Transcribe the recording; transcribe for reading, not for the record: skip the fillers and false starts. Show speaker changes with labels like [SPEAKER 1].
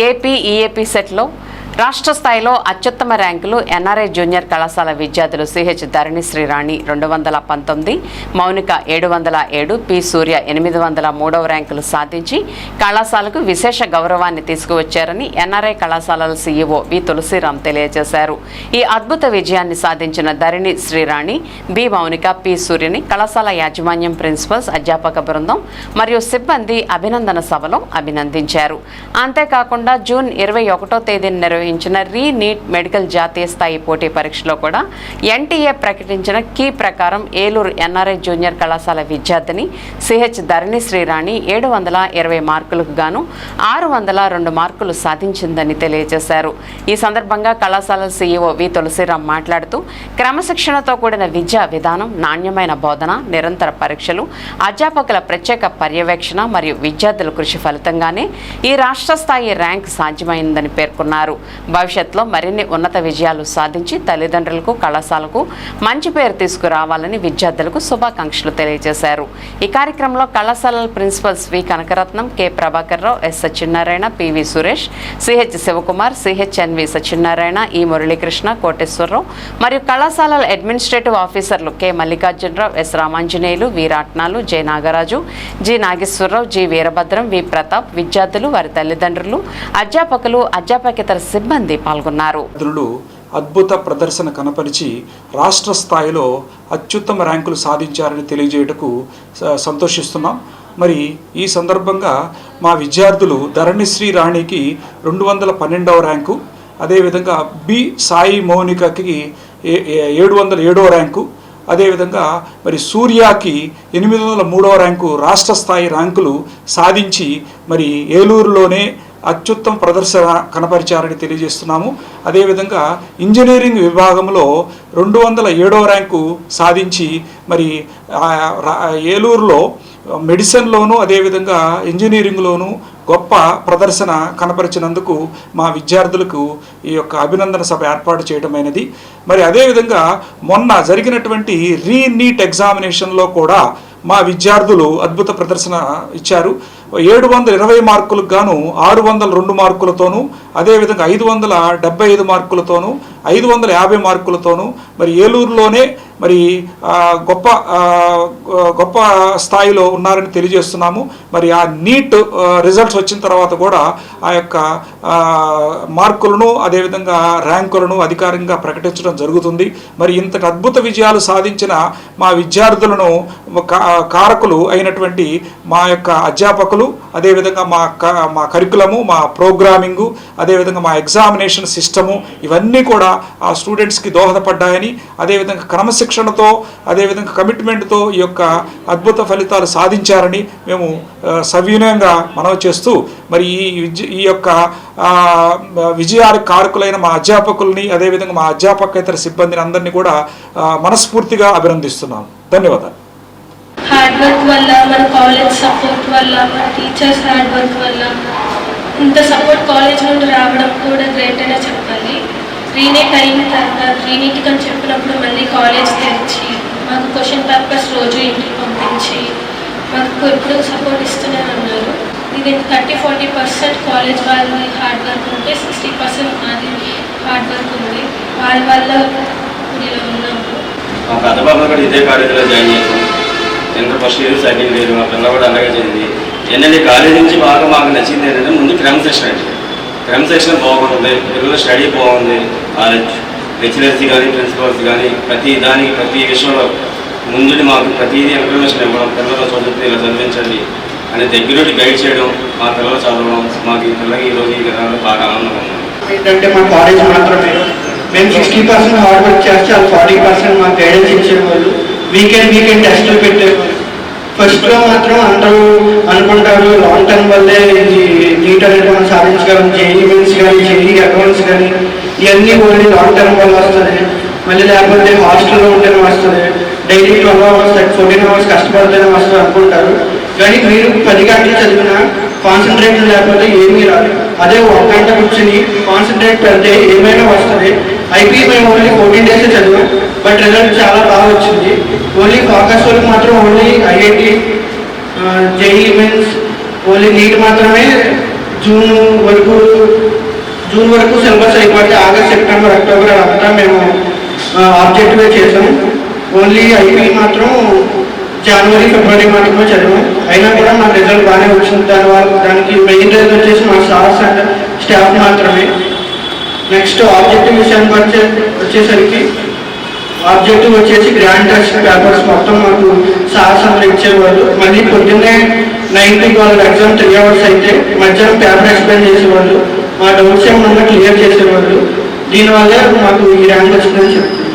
[SPEAKER 1] AP EAP సెట్లో రాష్ట్ర స్థాయిలో అత్యుత్తమ ర్యాంకులు ఎన్ఆర్ఐ జూనియర్ కళాశాల విద్యార్థులు సిహెచ్ ధరణి శ్రీరాణి 219, మౌనిక 707, పి సూర్య 803వ ర్యాంకులు సాధించి కళాశాలకు విశేష గౌరవాన్ని తీసుకువచ్చారని ఎన్ఆర్ఐ కళాశాలల సీఈఓ వి తులసిరామ్ తెలియజేశారు. ఈ అద్భుత విజయాన్ని సాధించిన ధరణి శ్రీరాణి, బి మౌనిక, పి సూర్యని కళాశాల యాజమాన్యం, ప్రిన్సిపల్స్, అధ్యాపక బృందం మరియు సిబ్బంది అభినందన సభలో అభినందించారు. అంతేకాకుండా జూన్ 21వ తేదీన నిర్వహించిన రీ-నీట్ మెడికల్ జాతీయ స్థాయి పోటీ పరీక్షలో కూడా ఎన్టీఏ ప్రకటించిన కీ ప్రకారం ఏలూరు ఎన్ఆర్ఐ జూనియర్ కళాశాల విద్యార్థిని సిహెచ్ ధరణి శ్రీరాణి 720 మార్కులకు గాను 602 మార్కులు సాధించిందని తెలియజేశారు. ఈ సందర్భంగా కళాశాల సీఈఓ వి తులసిరామ్ మాట్లాడుతూ క్రమశిక్షణతో కూడిన విద్యా విధానం, నాణ్యమైన బోధన, నిరంతర పరీక్షలు, అధ్యాపకుల ప్రత్యేక పర్యవేక్షణ మరియు విద్యార్థుల కృషి ఫలితంగానే ఈ రాష్ట్ర స్థాయి ర్యాంక్ సాధ్యమైందని పేర్కొన్నారు. భవిష్యత్తులో మరిన్ని ఉన్నత విజయాలు సాధించి తల్లిదండ్రులకు, కళాశాలకు మంచి పేరు తీసుకురావాలని విద్యార్థులకు శుభాకాంక్షలు తెలియజేశారు. ఈ కార్యక్రమంలో కళాశాలల principals V Kanakaratnam, K Prabhakar Rao, S Satyanarayana, PV Suresh, CH Shivakumar, CHNV Satyanarayana, E Muralikrishna, Koteswararao మరియు కళాశాలల అడ్మినిస్ట్రేటివ్ ఆఫీసర్లు K Mallikarjunarao, S Ramanjaneyulu, V Ratnalu, J Nagaraju, G Nageswararao, G Veerabhadram, V Pratap, విద్యార్థులు, వారి తల్లిదండ్రులు, అధ్యాపకులు, అధ్యాపకేతర సిబ్బంది పాల్గొన్నారు.
[SPEAKER 2] అద్భుత ప్రదర్శన కనపరిచి రాష్ట్ర స్థాయిలో అత్యుత్తమ ర్యాంకులు సాధించారని తెలియజేయటకు సంతోషిస్తున్నాం. మరి ఈ సందర్భంగా మా విద్యార్థులు ధరణి శ్రీరాణికి 212వ ర్యాంకు, అదేవిధంగా బి సాయి మౌనికకి 707వ ర్యాంకు, అదేవిధంగా మరి సూర్యాకి 803వ ర్యాంకు రాష్ట్ర స్థాయి ర్యాంకులు సాధించి మరి ఏలూరులోనే అత్యుత్తమ ప్రదర్శన కనపరిచారని తెలియజేస్తున్నాము. అదేవిధంగా ఇంజనీరింగ్ విభాగంలో 207వ ర్యాంకు సాధించి మరి ఏలూరులో మెడిసిన్లోను అదేవిధంగా ఇంజనీరింగ్లోను గొప్ప ప్రదర్శన కనపరిచినందుకు మా విద్యార్థులకు ఈ యొక్క అభినందన సభ ఏర్పాటు చేయడమైనది. మరి అదేవిధంగా మొన్న జరిగినటువంటి రీ-నీట్ ఎగ్జామినేషన్లో కూడా మా విద్యార్థులు అద్భుత ప్రదర్శన ఇచ్చారు. 720 మార్కులకు గాను 602 మార్కులతోనూ, అదేవిధంగా 575 మార్కులతోనూ, 550 మార్కులతోనూ మరి ఏలూరులోనే మరి గొప్ప స్థాయిలో ఉన్నారని తెలియజేస్తున్నాము. మరి ఆ నీట్ రిజల్ట్స్ వచ్చిన తర్వాత కూడా ఆ యొక్క మార్కులను అదేవిధంగా ర్యాంకులను అధికారికంగా ప్రకటించడం జరుగుతుంది. మరి ఇంతటి అద్భుత విజయాలు సాధించిన మా విద్యార్థులను కారకులు అయినటువంటి మా యొక్క అధ్యాపకులు, అదేవిధంగా మా కరికులము, మా ప్రోగ్రామింగు, అదేవిధంగా మా ఎగ్జామినేషన్ సిస్టము, ఇవన్నీ కూడా ఆ స్టూడెంట్స్కి దోహదపడ్డాయని, అదేవిధంగా క్రమశిక్షణతో అదేవిధంగా కమిట్మెంట్తో ఈ యొక్క అద్భుత ఫలితాలు సాధించారని మేము సవినయంగా మనవి చేస్తూ మరి ఈ యొక్క విజయానికి కారకులైన మా అధ్యాపకుల్ని అదేవిధంగా మా అధ్యాపకేతర సిబ్బందిని అందరినీ కూడా మనస్ఫూర్తిగా అభినందిస్తున్నాను. ధన్యవాదాలు.
[SPEAKER 3] హార్డ్ వర్క్ వల్ల, మన కాలేజ్ సపోర్ట్ వల్ల, మన టీచర్స్ హార్డ్ వర్క్ వల్ల ఇంత సపోర్ట్ కాలేజ్ నుండి రావడం కూడా గ్రేట్ అనే చెప్పాలి. రీనీట్ అయిన తర్వాత రీనీట్కి అని చెప్పినప్పుడు మళ్ళీ కాలేజ్ తెరిచి మాకు క్వశ్చన్ పేపర్స్ రోజు ఇంటికి పంపించి మాకు ఎప్పుడు సపోర్ట్ ఇస్తూనే ఉన్నారు. ఇది 30-40% కాలేజ్ వాళ్ళ హార్డ్ వర్క్ ఉంటే 60% మాది హార్డ్ వర్క్ ఉంది. వాళ్ళ వల్ల ఇలా ఉన్నాము.
[SPEAKER 4] ఇదే కాలేజీలో జాయిన్ చేసాం. Inter first year, second year మా పిల్ల కూడా అలాగే చదివింది. ఏంటంటే కాలేజ్ నుంచి బాగా మాకు నచ్చింది ఏంటంటే ముందు క్రమశిక్షణ అండి. క్రమశిక్షణ బాగుంటుంది, పిల్లల స్టడీ బాగుంది. కాలేజ్ లెక్చరర్స్ కానీ ప్రిన్సిపల్స్ కానీ ప్రతి విషయంలో ముందు మాకు ప్రతిదీ ఇన్ఫర్మేషన్ ఇవ్వడం, పిల్లలు చదువుతూ ఇలా చదివించండి అని దగ్గరుండి గైడ్ చేయడం, మా పిల్లలు చదవడం మాకు ఈ పిల్లలకి ఈరోజు ఈ విధానంలో బాగా ఆనందంగా ఉంది.
[SPEAKER 5] ఏంటంటే మా కాలేజ్ మాత్రమే మేము 60% హార్డ్ వర్క్ చేస్తే వాళ్ళు 40% మాకు గైడెన్స్ ఇచ్చేవాళ్ళు. వీకెండ్ టెస్టులు పెట్టేవాళ్ళు. ఫస్ట్లో మాత్రం అందరూ అనుకుంటారు లాంగ్ టర్మ్ వల్లే ఇది నీట్ అనేది మనం సాధించగలం, జేఈ మెయిన్స్ కానీ జేఈ అకౌంట్స్ కానీ ఇవన్నీ ఓన్లీ లాంగ్ టర్మ్ వల్ల వస్తుంది. మళ్ళీ లేకపోతే హాస్టల్లో ఉంటేనే వస్తుంది, డైలీ 12 hours 14 hours కష్టపడితేనే వస్తుంది అనుకుంటారు. కానీ మీరు 10 గంటలు చదివినా కాన్సన్ట్రేట్ లేకపోతే ఏమీ రాదు. అదే 1 గంట కూర్చొని కాన్సన్ట్రేట్ పెడితే ఏమైనా వస్తుంది. ఐపీ మేము ఓన్లీ 14 days చదివాం, బట్ రిజల్ట్ చాలా బాగా వచ్చింది. ఓన్లీ ఫోకస్ వరకు మాత్రం only IIT, JEE mains, only NEET మాత్రమే జూన్ వరకు సిలబస్ అయిపోతే ఆగస్ట్, సెప్టెంబర్, అక్టోబర్ అంతా మేము ఆబ్జెక్టివే చేసాం. ఓన్లీ ఐపీ మాత్రం జనవరి, ఫిబ్రవరి మాత్రమే చదివాం. అయినా కూడా మా రిజల్ట్ బాగానే వచ్చింది. దానికి మెయిన్ రీజన్ వచ్చేసి మా స్టాఫ్స్ అండ్ స్టాఫ్ మాత్రమే. నెక్స్ట్ ఆబ్జెక్టివ్ విషయానికి వచ్చేసరికి ఆబ్జెక్టివ్ వచ్చేసి గ్రాండ్ టెస్ట్ పేపర్స్ మొత్తం మాకు సార్స్ అందరూ ఇచ్చేవాళ్ళు. మళ్ళీ పొద్దున్నే 9 to 12 ఎగ్జామ్ 3 hours అయితే మధ్యాహ్నం పేపర్ ఎక్స్ప్లెయిన్ చేసేవాళ్ళు. మా డౌట్స్ ఏమన్నా క్లియర్ చేసేవాళ్ళు. దీనివల్ల మాకు ఈ ర్యాంక్ వచ్చిందని చెప్తారు.